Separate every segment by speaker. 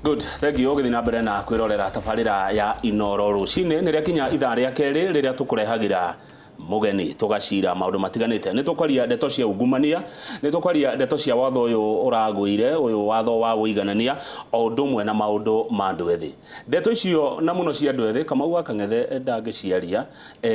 Speaker 1: Good, thank you. Githina mbere na kwirorera tabarira ya Inoro rucine niria kinya ithaa ria keri riria tukurehagira mugeni tugacira maundu matiganite ni tukwaria ndeto cia ungumania ni tukwaria ndeto cia watho uyu uraguire uyu watho wa uiganania o ndumwe na maundu ma andu ethi ndeto icio na muno cia andu ethi Kamau Akang'ethe ndangiciaria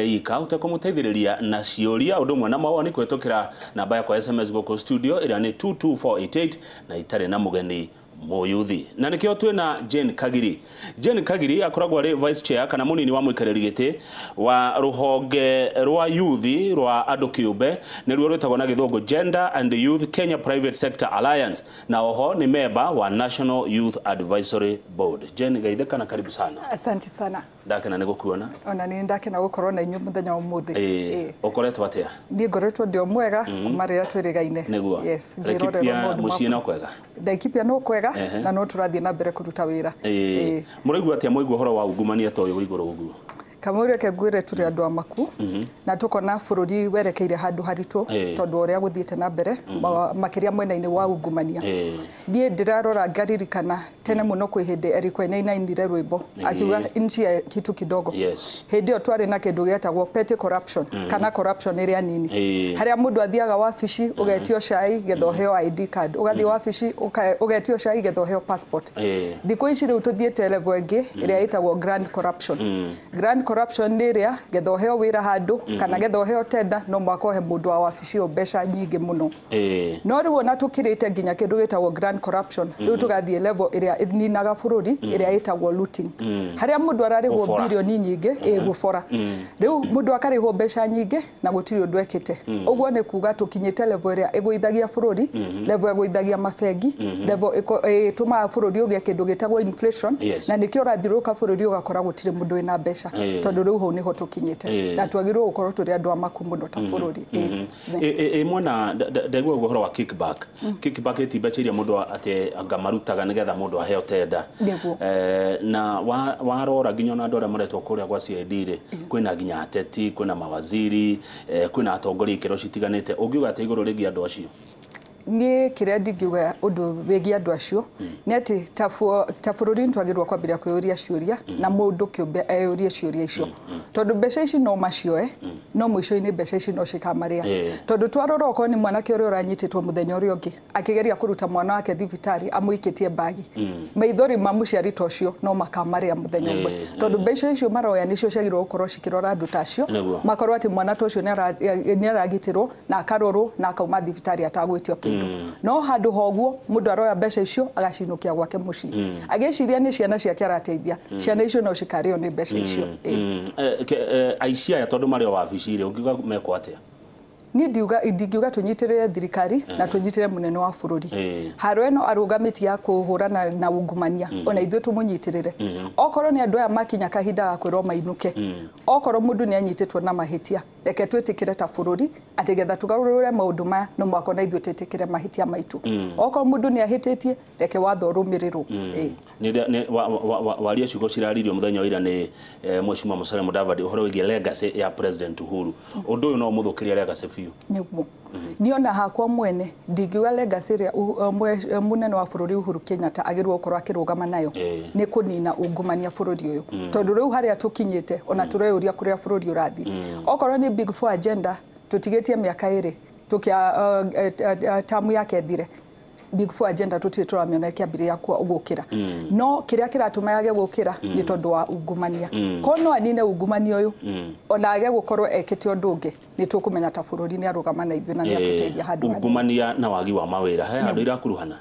Speaker 1: ika utekumuteithiriria na ciuria o ndumwe na mawoni kwetukira namba ya kwa SMS goko studio ira ni 22488 na itare na mugeni Moyuthi na nikio twina Jane Kagiri. Jane Kagiri akoragwo ari vice chair kana munini wa muikariri giti wa ruhonge rwa youthi rwa andu kiumbe niruo rwetagwo na githungu Gender and Youth Kenya Private Sector Alliance na oho ni member wa National Youth Advisory Board. Jane gaitheka na karibu sana.
Speaker 2: Asante sana.
Speaker 1: Ndakena ni gukuona.
Speaker 2: Ona ni ndakena gukorwo na inyu muthenya umuthi.
Speaker 1: Ukoretwo atia?
Speaker 2: Ni ngoretwo ndio mwega kumarira twirigaine.
Speaker 1: Yes. Ndikipia muciĩ no kwega.
Speaker 2: Ndikipia no kwega na no turathie na mbere kuruta wira.
Speaker 1: Muraigua atia moigua horo wa ungumania to uyu iguru uguo?
Speaker 2: Kamuri kegwire turi andu amaku na tukona bururi werekeire handu haritu tondu uria guthiite na mbere makiria mwena-ini wa ungumania nie ndirarora ngaririkana tene muno kwi hindi erikwa inainire rwimbo akiuga nchi ya kitu kidogo hindi yo twari na kindu gietagwo petty corruption kana corruption iria nini haria mundu athiaga wabici ugetio cai gethoheo ID card ugathi wabici ugetio cai gethoheo passport thikũ ici riu tuthiite level ingi iria itagwo grand corruption corruption area gethoheo wira handu kana gethoheo tenda no mwakohe mundu wa wabici o mbeca nyingi muno no riu ona tukirite nginya kindu gitagwo grand corruption riu tugathie level area ninaga bururi area itagwo looting haria mundu ararihwo bilioni nyingi gubora riu mundu akarihwo mbeca nyingi na gutiri undu ekite uguo ni kuga tukinyite level area iguithagia bururi level iguithagia mabengi level ituma bururi ugie kindu gitagwo inflation na nikio rathiruka bururi ugakora gutiri mundu ina mbeca tondu riu ho niho tukinyite na twagirwo gukorwo turi andu amaku muno ta bururi
Speaker 1: mwana ndegwa guhoro wa kickback itimbeca iria mundu ate anga marutaga nigetha mundu aheo tenda na warora nginya na andu aria maretwo kuria gwa CID ri kwina nginya ateti kwina mawaziri kwina atongoria ikero citiganite ungiuga ate iguru rigi andu acio
Speaker 2: ni kiria ndingiuga undu wegi andu acio ni ati ta bururi ntwagirwo kwambira kwiuria ciuria na mundu kiumbe eyurie ciuria icio tondu mbeca ici no macioe no mwisho-ini mbeca ici no cikamaria tondu twarora oko ni mwanake uria uranyititwo muthenya uria ungi akigeria kuruta mwana wake thibitari amuikitie bagi maithori ma muciari tocio no makamaria muthenya umwe tondu mbeca icio maroya nicio ciagirwo gukorwo cikirora andu tacio makorwo ati mwana tocio ni aragitirwo na akarorwo na akauma thibitari atagwitio no handu hoguo mundu aroya mbeca icio agacinukia gwake mucii agiciria ni ciana ciake arateithia ciana icio no cikario ni mbeca icio
Speaker 1: aicia ya tondu mario wabici ire ungiuga meko atia
Speaker 2: ni ndiuga tunyitirire thirikari na tunyitire munene wa bururi haro eno arugamiti ya kuhurana na ungumania ona ithuĩ tumunyitirire okorwo ni andu aya makinya kahinda ga kwirwo mainuke okorwo mundu ni anyititwo na mahitia reke twitikire ta bururi ati getha tugarurure maundu maya no mwako na ithuĩ twitikire mahitia maitu okorwo mundu ni ahititie reke watho rumirirwo
Speaker 1: ni waria ciugo ciraririo muthenya wa ira ni Mheshimiwa Musalia Mudavadi uhoro wigie legacy ya President Uhuru undu uyu no muthukiria legacy
Speaker 2: niguo niona hakwa mwene ndingiuga legacy ria munene wa bururi Uhuru Kenyatta agirwo korwo akirugama nayo ni kunina ungumania bururi uyu tondu riu haria tukinyite ona tureuria kuria bururi urathi okorwo ni big four agenda tutigetie miaka iri tukia tamu yake thire big four agenda tutituramyona kiambiria kwa gukira no kiria kiratuma yage gukira ni tondu wa ungumania kono anine ungumania uyu ona age gukorwo ekete undu ungi ni tukumenya ta bururi ni arugama na ithuĩ na ni atuteithia handu
Speaker 1: ungumania na wagi wa mawira he andu irakuruhana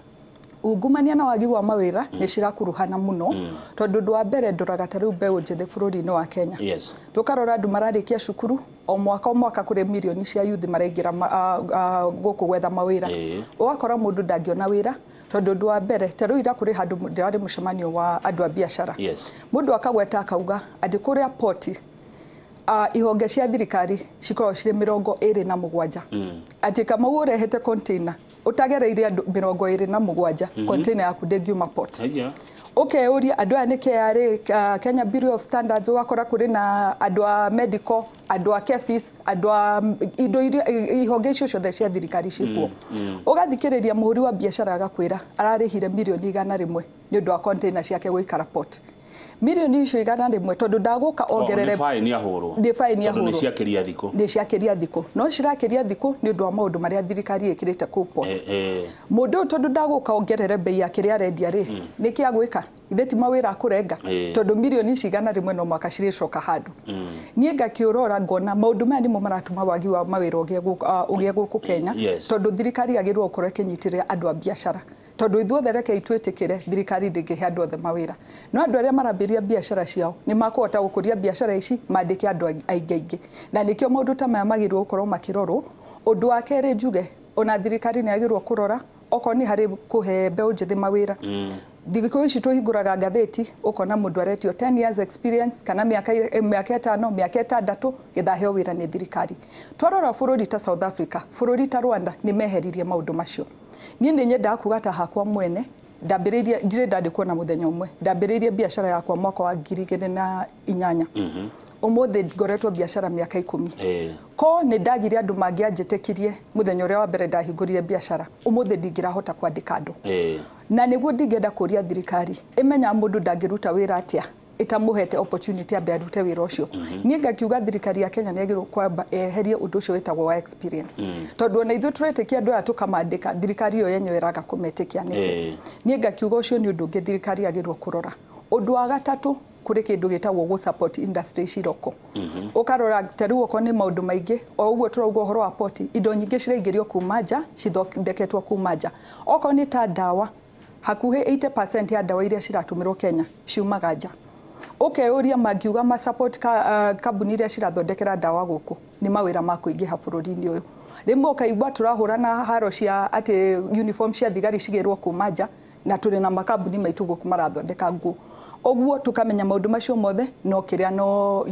Speaker 2: ungumania na wagi wa mawira ni cirakuruhana muno tondu ndu wa mbere ndoraga ta riu mbeu njithi bururi-ini wa Kenya tukarora andu mararikia cukuru o mwaka kuri milioni cia youth maraingira guku gwetha mawira ugakora mundu ndangiona wira tondu ndu wa mbere ta riu ira kuri handu ndirari mucemanio wa andu a biashara mundu akagweta akauga ati kuria poti ihonge cia thirikari cikorwo cire 27 ati kama urehete container utagereire andu 27 container yaku ndingiuma port Ukeuria andu aya ni KRA Kenya Bureau of Standards ugakora kuri na andu a medical, andu a KEPHIS, andu a indo ihonge icio ciothe cia thirikari ciikuo. Ugathikiriria muhuri wa biashara agakwira ararihire milioni 100 ni undu wa container ciake guikara port. Milioni icio 100 tondu ndaguka ongerere
Speaker 1: fine ahuru ni ciakiria thiku
Speaker 2: ni ciakiria thiku no cirakiria thiku ni undu wa maundu maria thirikari ikirite ku port mundu tondu ndaguka ongerere bei ya kiria rendia ri ni kiagwika itheti mawira akurenga tondu milioni ici 100 no mwaka ciricoka handu nie ngakiurora ngona maundu maya nimo maratuma wagi wa mawira ugie guku Kenya tondu thirikari agirwo ukore kinyitirira andu a biashara tondu ithuothe reke itwetikire thirikari ndingihe andu othe mawira no andu aria marambiria biashara ciao ni makuhota gukuria biashara ici mandike andu aingi na nikio maundu ta maya magirwo gukorwo makirorwo undu wa keri njuge ona thirikari ni agirwo kurora okoni hari kuhe mbeu njithi mawira thikũ ici tuhinguraga ngatheti ukona mundu aretio 10 years experience kana miaka 5 miaka 6 githaheo wira ni thirikari twarora bururi ta South Africa bururi ta Rwanda ni meheririe maundu macio nie ni nyenda kuga ta hakwa mwene ndambiririe ndire ndandikwo na muthenya umwe ndambiririe biashara yakwa mwaka wa 2008 umuthi ngoretwo biashara miaka 10 ko ni ndagire andu mangianjitikirie muthenya uria wa mbere ndahingurire biashara umuthi ndingirahota kwandika andu na niguo ndingenda kuria thirikari imenya mundu ndangiruta wira atia itamuhete opportunity ambe arute wira ucio nie ngakiuga thirikari ya Kenya negirwo kwamba eherie undu ucio witagwo wa experience tondu ona ithu turetikia andu aya tukamandika thirikari yo yenyewe iraga kumetikia niki nie ngakiuga ucio ni undu ngi thirikari agirwo kurora undu wa gatatu kuri kindu gitagwo go support industry ciroko ukarora taru uko ni maundu maingi o uguo turauga horo wa port indo nyingi ciraingirio kuma nja cithondeketwo kuma nja oko ni ta dawa hakuhe 80% ya dawa iria ciratumirwo Kenya ciumaga nja ukeuria magiuga ma support kambuni iria cirathondekera dawa guku ni mawira ma kuingiha bururi-ini uyu rimwe ukaigua turahurana haro cia ati uniform cia thigari cigirwo kuma nja na turi na makambuni maitu guku marathondeka nguo oguo tukamenya maundu macio mothe no kiria no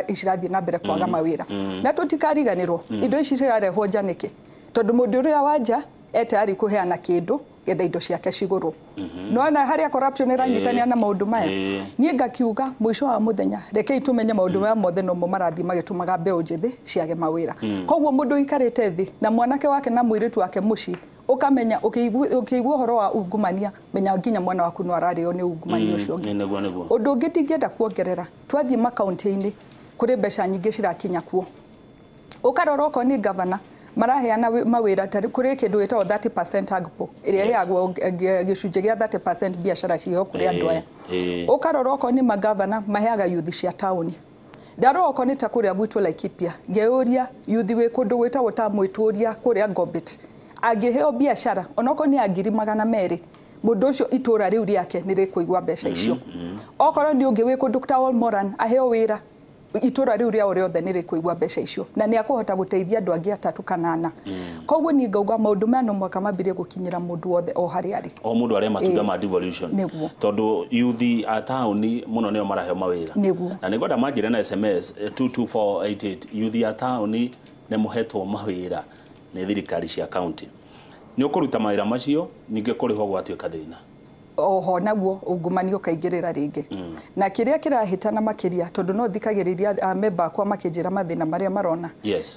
Speaker 2: icirathie na mbere kwaga mawira na tutikariganirwo indo ici cirarehwo nja niki tondu mundu uria wanja etari kuheana kindu getha indo ciake cigurwo no na haria corruption iranyitania na maundu maya nie ngakiuga mwisho wa muthenya reke tumenye maundu maya mothe no marathi magitumaga mbeu njithi ciage mawira koguo mundu ikarite thi na mwanake wake na mwiritu wake muci ukamenya ukigwa horo wa ungumania menya nginya mwana waku no arario ni ungumania ucio undu ungi ndingenda kuongerera twathie makaunti-ini kuri mbeca nyingi cirakinya kuo ukaroroko ni governor maraheana mawira kuri kindu gitao 30% agpo iria yagwo gicunje gia 30% biashara cio kuri andu aya ukaroroko ni magavana maheaga youth cia tauni ndaroko ni ta kuria gwitwo Laikipia ngeuria youth we kundu gwitao ta mwituria kuria Ngobit agiheo biashara onoko ni agiri 200 mundu ucio itura riu riake ni rikuigwa mbeca icio okoro ni ungi we kundu ta Olmoran aheo wira itura riu ria riothe ni rikuigwa mbeca icio na ni akuhota guteithia andu angi 3 kana 4 koguo ni ngauga maundu maya no mwaka mambirie gukinyira mundu wothe o hari ari
Speaker 1: o mundu aria matuga ma devolution tondu youth a town muno nio maraheo mawira na ni ngoda manjire na SMS 22488 youth a town ni muhetwo mawira ni thirikari cia county ni ukuruta mawira macio ninge kuriho gwatuika thina
Speaker 2: oho naguo ungumani ukaingirira ringi na kiria kirahitana makiria tondu no thikagiriria member kwa makijira mathina maria marona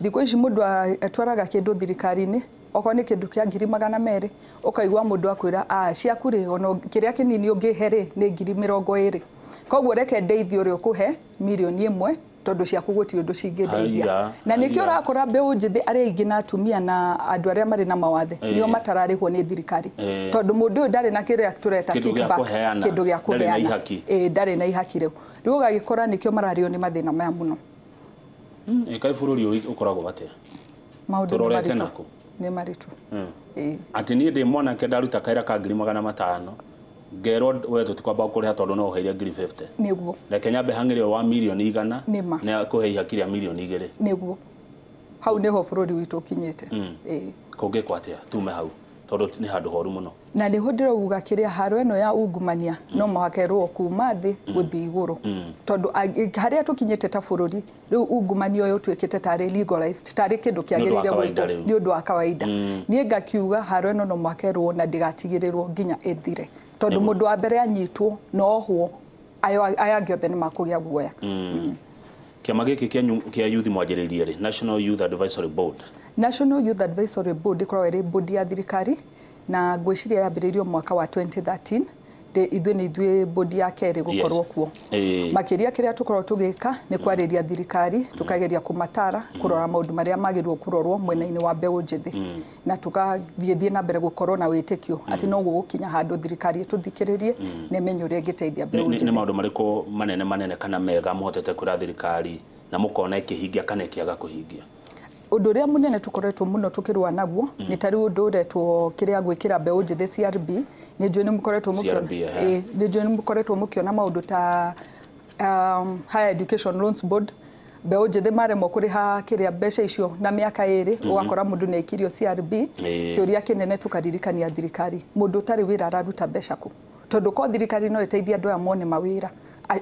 Speaker 2: thiko ici mundu atwaraga kindu thirikari-ini oko ni kindu kia 200 ukaigwa mundu akwira ciakuri ono kiria kinini ungihere ni 20,000 koguo reke ndeithio uri ukuhe milioni 1 tondu ciaku guti undu cingideithia na nikio rakora mbeu njithi aria ingi na atumia na andu aria mari na mawathe nio matararihwo ni thirikari tondu mundu ndari na kiria tureta kickback kindu gia kuheana ndari na ihaki riu riu gagikora nikio marario ni mathina maya muno
Speaker 1: kai bururi ukoragwo bate
Speaker 2: maundu ni maritu
Speaker 1: ati ni ndi mwana ke ndaruta kaira ka 500 ngero we tutikwamba kuriha tondu no uheire 50
Speaker 2: niguo
Speaker 1: na Kenya be hangire wa milioni 100 na kuheia kiria milioni 2
Speaker 2: niguo hau neho bururi witu kinyete
Speaker 1: kuge kwatia tume hau tondu ni handu horu muno
Speaker 2: na ni hodira uga kiria haro eno ya ungumania no mahakerwo kuma thi guthi iguru tondu haria tukinyete ta bururi riu ungumania uyu twikite tari legalized tari kindu kiagirire gwito ni undu wa kawaida nie ngakiuga haro eno no makerwo na ndigatigirirwo nginya ethire tondu mundu wa mbere anyitwo no ho aya giothe ni makugia guoya.
Speaker 1: Kiama giki kia youth mwajiririe ri National Youth Advisory Board.
Speaker 2: National Youth Advisory Board ikorwo iri bodi ya thirikari na ngwiciria yambiririo mwaka wa 2013 ithuĩ nĩ ithuĩ bodi ya kerĩ gukorwo kuo. Makiria kiria tukorwo tugika ni kwariria thirikari tukageria kumatara kurora maundu maria magirwo kurorwo mwena-ini wa mbeu njithi na tukathie na mbere gukorwo na witikio ati no gukinya handu thirikari tuthikiririe ne menyo ria ngiteithia mbeu njithi.
Speaker 1: Ni maundu mariko manene kana mega muhotete kura thirikari na mukona ikihingia kana ikiaga kuhingia?
Speaker 2: Undu uria munene tukoretwo muno tukirwa naguo ni tari undu uretwo kiria gwikira mbeu njithi CRB ni njui ni mukoretwo mukiona ni njui ni mukoretwo mukiona maundu ta Higher Education Loans Board mbeu njithi maremwo kuriha kiria mbeca icio na miaka iri ugakora mundu ne ikirio CRB kiuria kinene tukaririkania thirikari mundu tari wira araruta mbeca ku tondu ko thirikari no iteithia andu aya mone mawira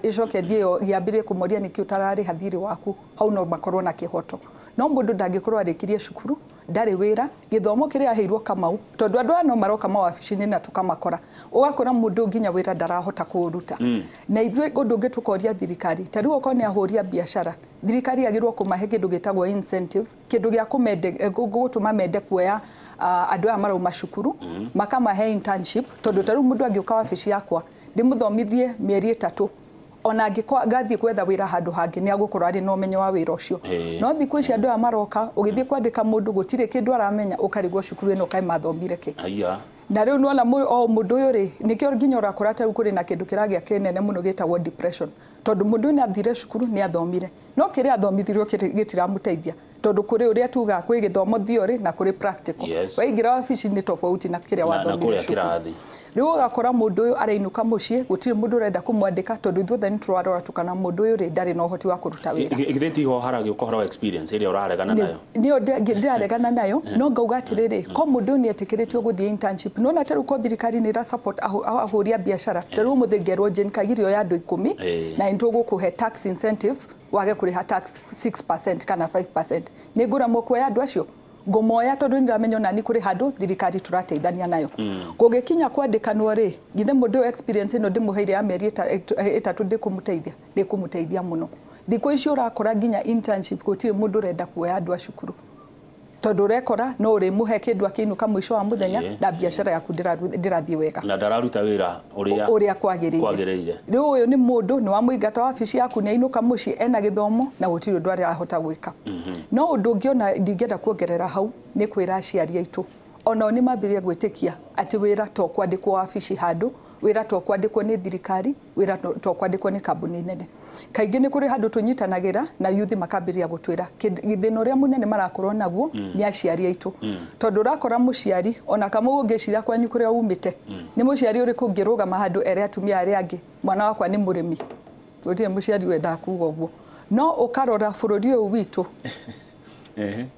Speaker 2: icoke thio giambirie kumoria niki utarari hathiri waku hau no makorwo na kihoto no mundu ndangikorwo arikirie cukuru ndari wira githomo kiria aheirwo Kamau tondu andu ano maroka mawabici-ini na tukamakora ugakora mundu nginya wira ndarahota kuruta na ithuĩ undu ungi tukoria thirikari tariu uko ni ahuria biashara thirikari agirwo kumahe kindu gitagwo incentive kindu gia gutuma mende kuoya andu aya marauma cukuru makamahe internship tondu tariu mundu angiuka wabici yakwa ndimuthomithie mieri 3 ona ngathie kwetha wira handu hangi ni agukorwo ari no menyo wa wira ucio no thiku ici andu amaroka ugithie kwandika mundu gutire kindu aramenya ukarigwo cukuru eno kai mathomire ki na riu nona mundu uyu ri nikio nginya urakora ta kuri na kindu kiragia kinene muno gitagwo depression tondu mundu ni athire cukuru ni athomire no kiria athomithirio gitira muteithia tondu kuri uria tuga kwi githomo theory na kuri practical waingira wabici ni tofauti na kiria wathomire kirathi riu ugakora mundu uyu arainuka mucii gutire mundu urenda kumwandika tondu ithuothe ni turarora tukana mundu uyu ri ndari na uhoti wa kuruta wira
Speaker 1: igitheti ho haragi ukohora experience iria uraregana nayo
Speaker 2: ni ndiraregana nayo no ngauga atiriri ko mundu ni etikiritio guthie internship no na teru ko thirikari ni ra support ahuria biashara teru muthengerwo jen kagirio ya andu 10 na into gukuhe tax incentive wage kuriha tax 6% kana 5% ni ngura moko ya andu acio ngomoya tondu ndiramenya nani kuri handu thirikari turateithania nayo gugikinya kwandikanwo ri ngithe mundu experience ino ndimuheire ya mieri 3 ndikumuteithia muno thiku icio urakora nginya internship gutire mundu renda kuoya andu a cukuru tondu rekora no uri muhe kindu akinuka mwisho wa muthenya na biashara yaku ndirathie wega
Speaker 1: na ndararuta wira
Speaker 2: uria kwagiriire riu uyu ni mundu ni wa muingata wabici yaku ni ainuka mucii ena githomo na gutire undu ari ahota gwika no undu ngiona ndingenda kuongerera hau ni kwira aciari aitu ona ni mambirie gwitikia ati wira to kwandikwo wabici handu wira to kwandikwo ni thirikari wira to kwandikwo ni kambuni nene kaingi ni kuri handu tunyitanagira na youth makambiria gutwira githino ria munene marakorwo naguo ni aciari aitu tondu rakora muciari ona kama ungiciria kwanyu kuria umite ni muciari uri kungirugama handu ere atumia ari angi mwana wakwa ni murimi gutire muciari wenda kuga uguo no ukarora bururi uyu witu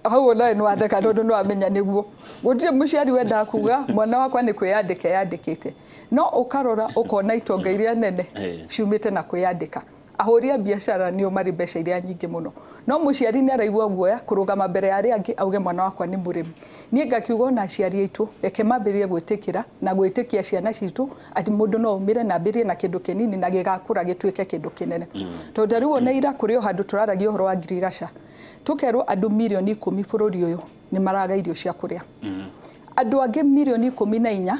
Speaker 2: hau ona ni watheka tondu no amenya niguo gutire muciari wenda kuga mwana wakwa ni kwiyandika yandikite no ukarora ukona itonga iria nene ciumite na kwiyandika ahuria biashara ni mari mbeca iria nyingi muno no muciari ni araigua guoya kurugama mbere ya aria angi auge mwana wakwa ni murimi nie ngakiuga na aciari aitu reke mambirie gwitikira na gwitikia ciana citu ati mundu no umire na mbirie na kindu kinini na gigakura gitwike kindu kinene tondu riu ona ira kurio handu turaragia uhoro wa ngirigaca tukerwo andu milioni 10 bururi uyu ni maraga irio cia kuria andu angi milioni 14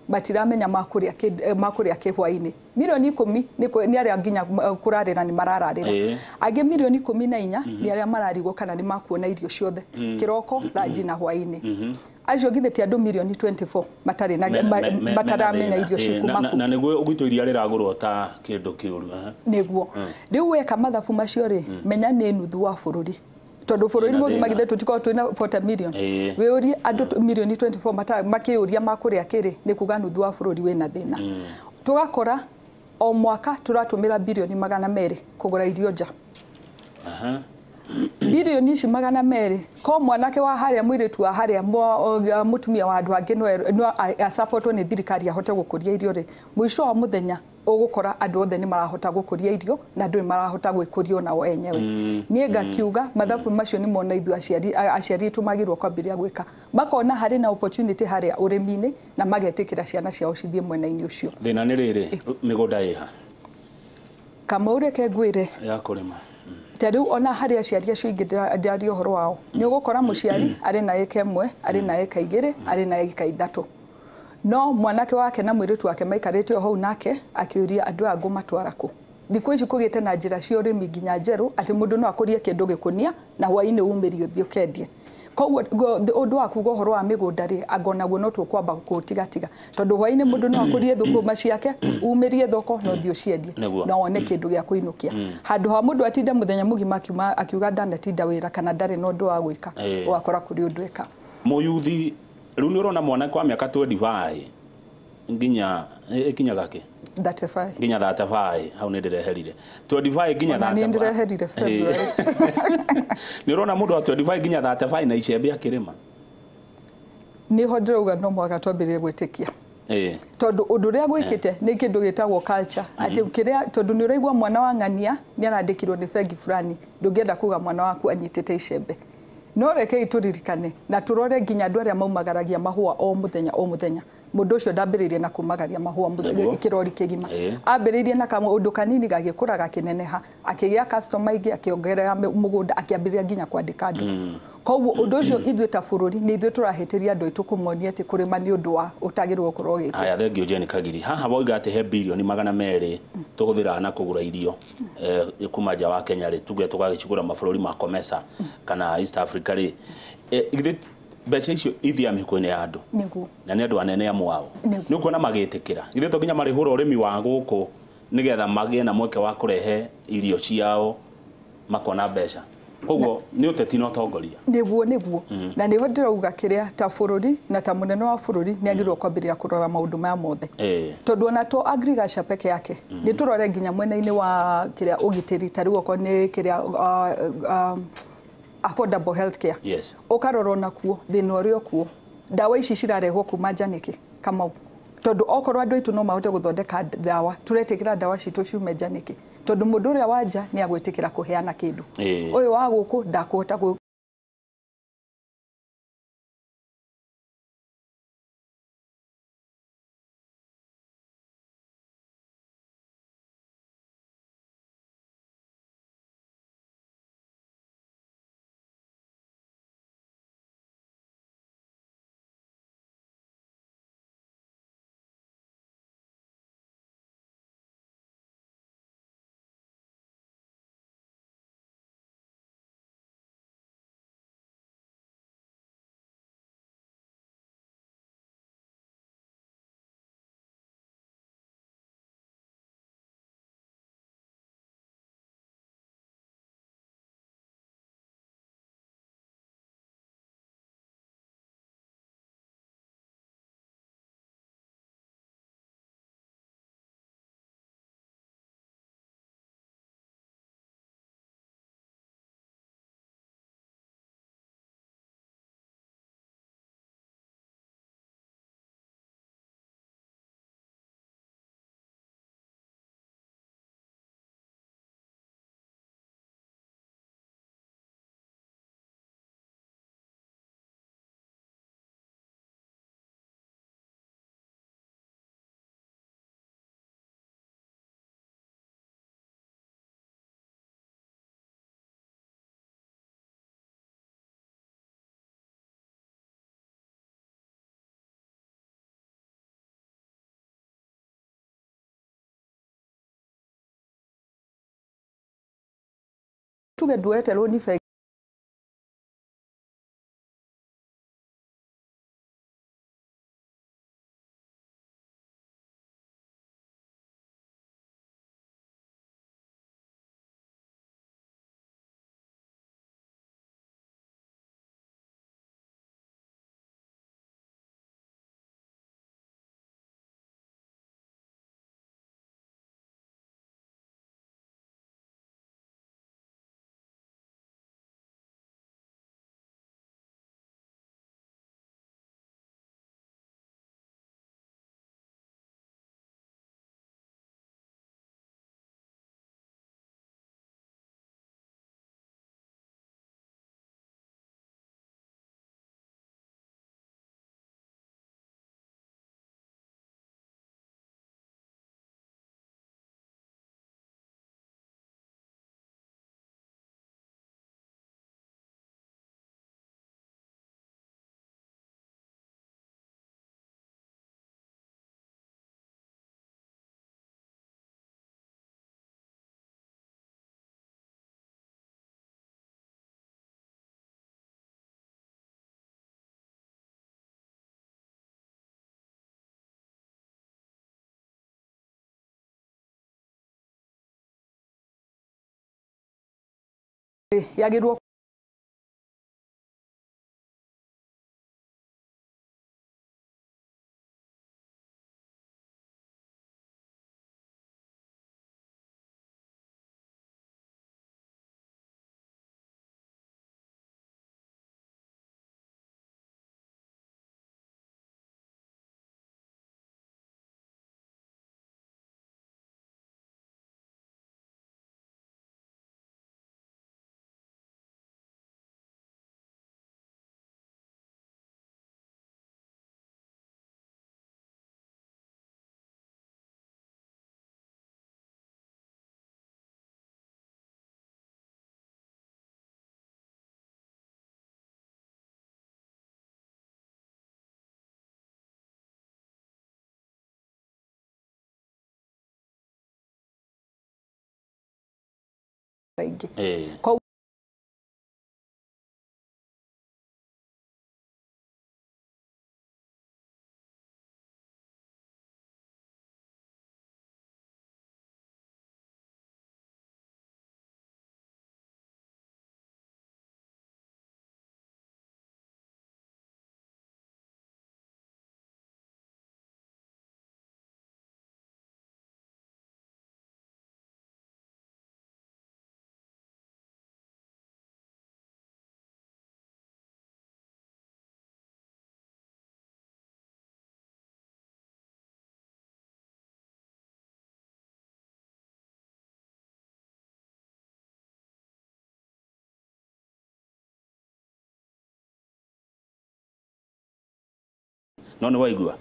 Speaker 2: batiramenya makuria kihwaini milioni 10 ni aria nginya kurarira ni marararira angi milioni 14 ni aria mararigwo kana ni makuona irio ciothe kiroko ranji na hwaini acio ngitheti andu milioni 24 matari na bataramenya irio cikuma
Speaker 1: na niguo ugito iria riragurwo ta kindu kiuru
Speaker 2: niguo riu weka mathabu macio ri menya ni nuthu wa bururi tondu bururi muthima githe tutiko twina 40 million wiuri andu milioni 24 makiuria makuria kiri ni kuga nuthu wa bururi wina thina tugakora o mwaka turatumira bilioni 200 kugura irio nja bilioni ici 200 ko mwanake wa haria mwiritu wa haria mutumia wa andu angi no supportwo ni thirikari ahote gukuria irio ri mwisho wa muthenya ugukora andu othe ni marahota gukuria irio na andu marahota gwikuria nao enyewe nie ngakiuga mathabu macio ni mona ithu aciari tumagirwo kwambiria gwika makona hari na opportunity haria urimini na magetikira ciana ciao cithie mwena-ini ucio
Speaker 1: thina ni riri migunda iha
Speaker 2: kama ureke ngwire
Speaker 1: ya kurima
Speaker 2: tariu ona hari aciari acio ingi ndari uhoro wao ni ugukora muciari ari na eka imwe ari na eka igiri ari na eka ithatu no mwanake wake na mwiritu wake maikarite ho nake akiuria andu angu matwara ku thikũ ici kugite na njira cia urimi nginya njeru ati mundu no akurie kindu gikunia na hwaini umiri uthio kendie koguo undu wa kuga uhoro wa migunda ri angona guo no tukwamba gutiga tondu hwaini mundu no akurie thukuma ciake umirie thoko no thio ciendie no one kindu gya kuinukia handu ha mundu atinde muthenya mugima akiuga ndanatinda wira kana ndari no ndu wa gwika ugakora kuri undu eka
Speaker 1: muyuthi riu ni urona mwana kwa miaka 25 nginya ikinya gake
Speaker 2: 35
Speaker 1: nginya 35 hau ni ndireherire 25 nginya 35
Speaker 2: ni ndireherire February
Speaker 1: ni urona mundu wa 25 nginya 35 na icembe akirima
Speaker 2: ni ho ndirauga no mwaka twambirire gwitikia tondu undu ria gwikite ni kindu gitagwo culture ati kiria tondu ni uraigwa mwana wa ng'ania ni arandikirwo ni bengi fulani ndungienda kuga mwana waku anyitite icembe no reke ituririkane na turore nginya andu aria maumagaragia mahua o muthenya mundu ucio ndambiririe na kumagaria mahua muthenya kirori kigima ambiririe na kama undu kanini gagikuraga kineneha akigia customer ingi akiongerera mugunda akiambiriria nginya kwandika andu koguo undu ucio ithuĩ ta bururi ni ithuĩ turahitiria andu aitu kumonia ati kurima ni undu wa utagirwo kurwo giko
Speaker 1: aya thengio Jane Kagiri haha boiga ati he bilioni 200 tuguthira na kugura irio kuma nja wa Kenya ri tuge tugagicigura mabũrũri ma Komesa kana East Africa ri mbeca icio ithia mihiko-ini ya andu
Speaker 2: niguo
Speaker 1: na ni andu anene ya mwao ni ukuona magitikira ithe to nginya marihura urimi wa guku nigetha magie na mweke wa kurehe irio ciao makona mbeca koguo ni uteti no tongoria
Speaker 2: niguo na niho ndirauga kiria ta bururi na ta munene wa bururi ni agirwo kwambiria kurora maundu maya mothe tondu ona to agriculture peke yake ni turore nginya mwena-ini wa kiria ugitiri tariu oko ni kiria affordable healthcare ukarora nakuo thina uria kuo dawa ici cirarehwo kuma njaniki kama tondu okorwo andu aitu no mahote guthondeka dawa turetikira dawa citu ciume njaniki tondu mundu uria wanja ni agwitikira kuheana kindu uyu wa guku ndakuhota tuge duetelwo ni yagirwo kwa
Speaker 1: none waigua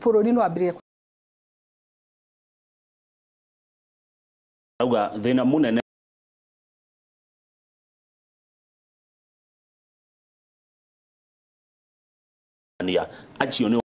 Speaker 2: bururi no ambire
Speaker 1: auga thina munene acio ni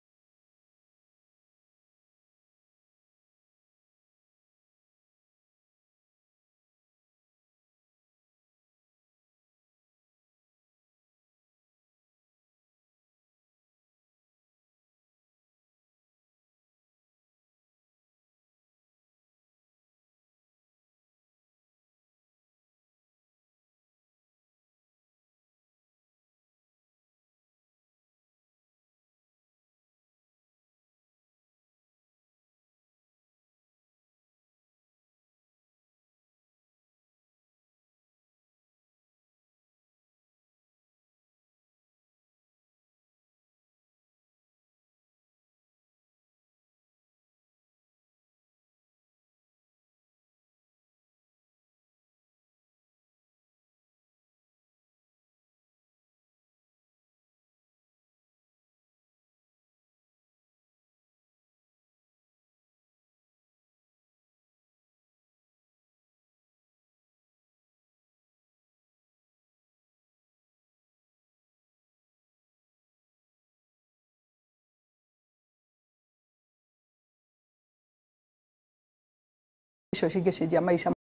Speaker 2: icio cingĩcenjia maica.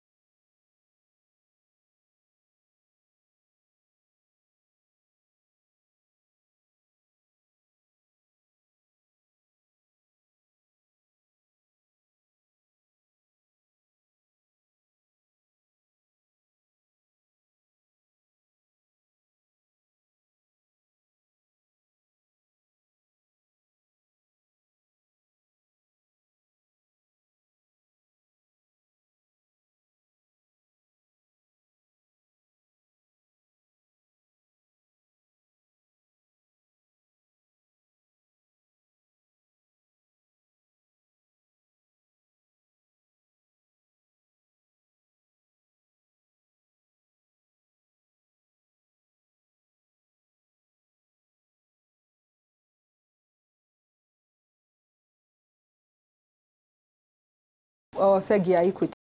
Speaker 2: Bengi ya Equity.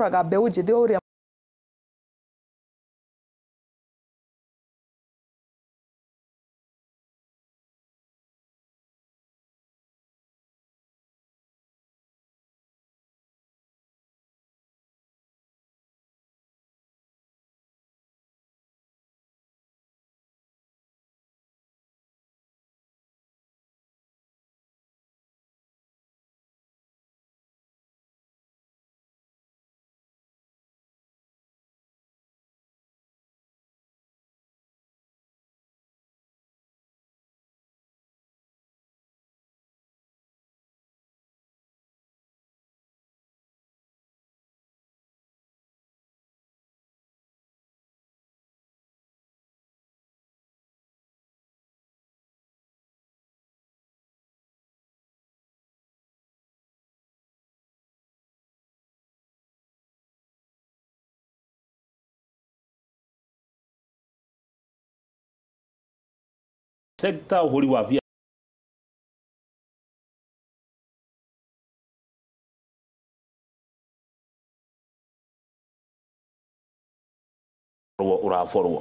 Speaker 2: Raga mbeũ njĩthĩ ũrĩa
Speaker 1: sekta uhuri wa biashara uraforwo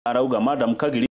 Speaker 1: arauga Madam Kagiri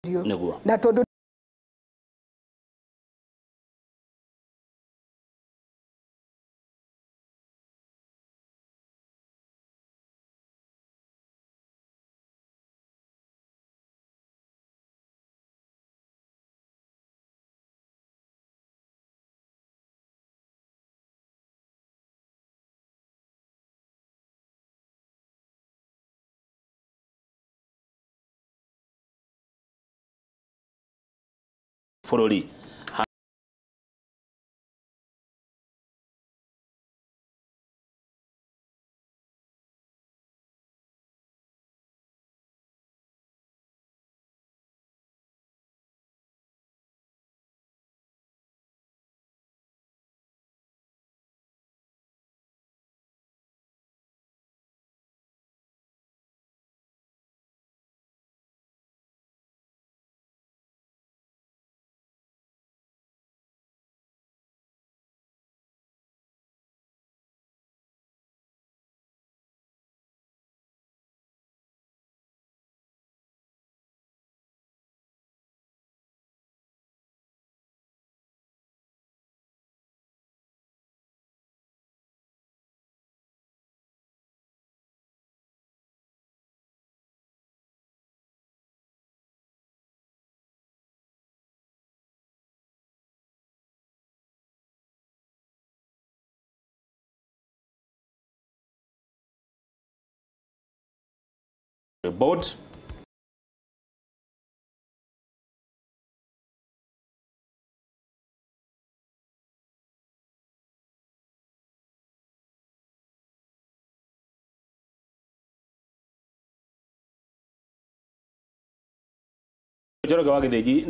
Speaker 1: Niguo.
Speaker 2: Na tondu
Speaker 1: Fururi. Board. Joroge wa Githinji